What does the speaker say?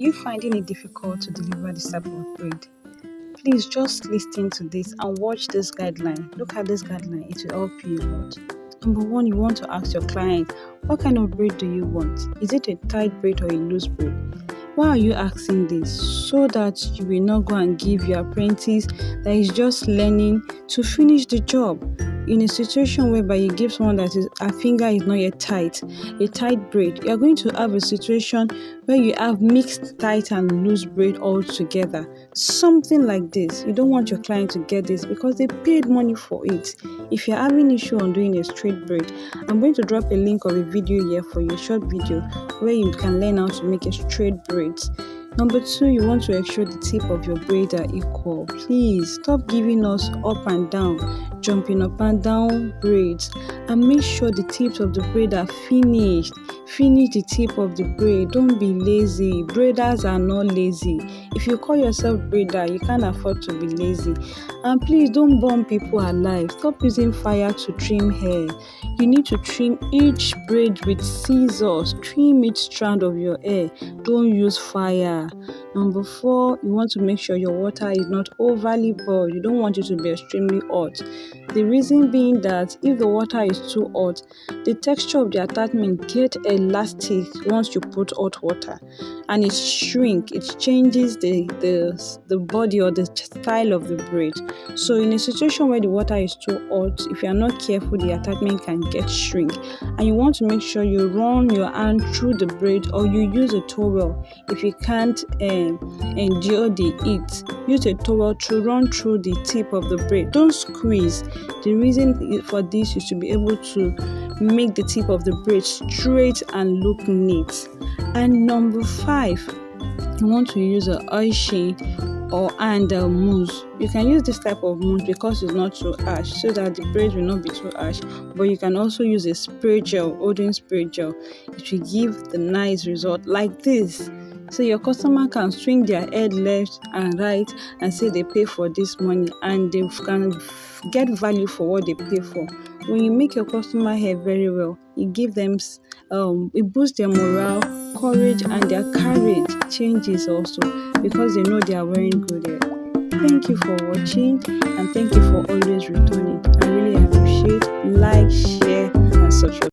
You finding it difficult to deliver this type of braid? Please just listen to this and watch this guideline. Look at this guideline, it will help you a lot. Number one, you want to ask your client, what kind of braid do you want? Is it a tight braid or a loose braid? Why are you asking this? So that you will not go and give your apprentice that is just learning to finish the job. In a situation whereby you give someone that is a finger is not yet tight, a tight braid, you are going to have a situation where you have mixed tight and loose braid all together. Something like this. You don't want your client to get this because they paid money for it. If you're having issue on doing a straight braid, I'm going to drop a link of a video here for you, a short video where you can learn how to make a straight braid. Number two, you want to ensure the tip of your braid are equal. Please stop giving us up and down, jumping up and down braids, and make sure the tips of the braid are finished. Finish the tip of the braid. Don't be lazy. Braiders are not lazy. If you call yourself braider, you can't afford to be lazy. And please don't burn people alive. Stop using fire to trim hair. You need to trim each braid with scissors. Trim each strand of your hair. Don't use fire. Number four, you want to make sure your water is not overly boiled. You don't want it to be extremely hot. The reason being that if the water is too hot, the texture of the attachment gets elastic once you put hot water, and it shrinks. It changes the body or the style of the braid. So in a situation where the water is too hot, if you are not careful, the attachment can get shrink, and you want to make sure you run your hand through the braid, or you use a towel. If you can't endure the heat, use a towel to run through the tip of the braid. Don't squeeze. The reason for this is to be able to make the tip of the braid straight and look neat. And number five, you want to use an oil sheen or mousse. You can use this type of mousse because it's not too harsh, so that the braid will not be too harsh. But you can also use a spray gel, holding spray gel. It will give the nice result like this. So your customer can swing their head left and right and say they pay for this money, and they can get value for what they pay for. When you make your customer hair very well, it gives them it boosts their morale, courage, and their courage changes also because they know they are wearing good hair. Thank you for watching, and thank you for always returning. I really appreciate. Like, share, and subscribe.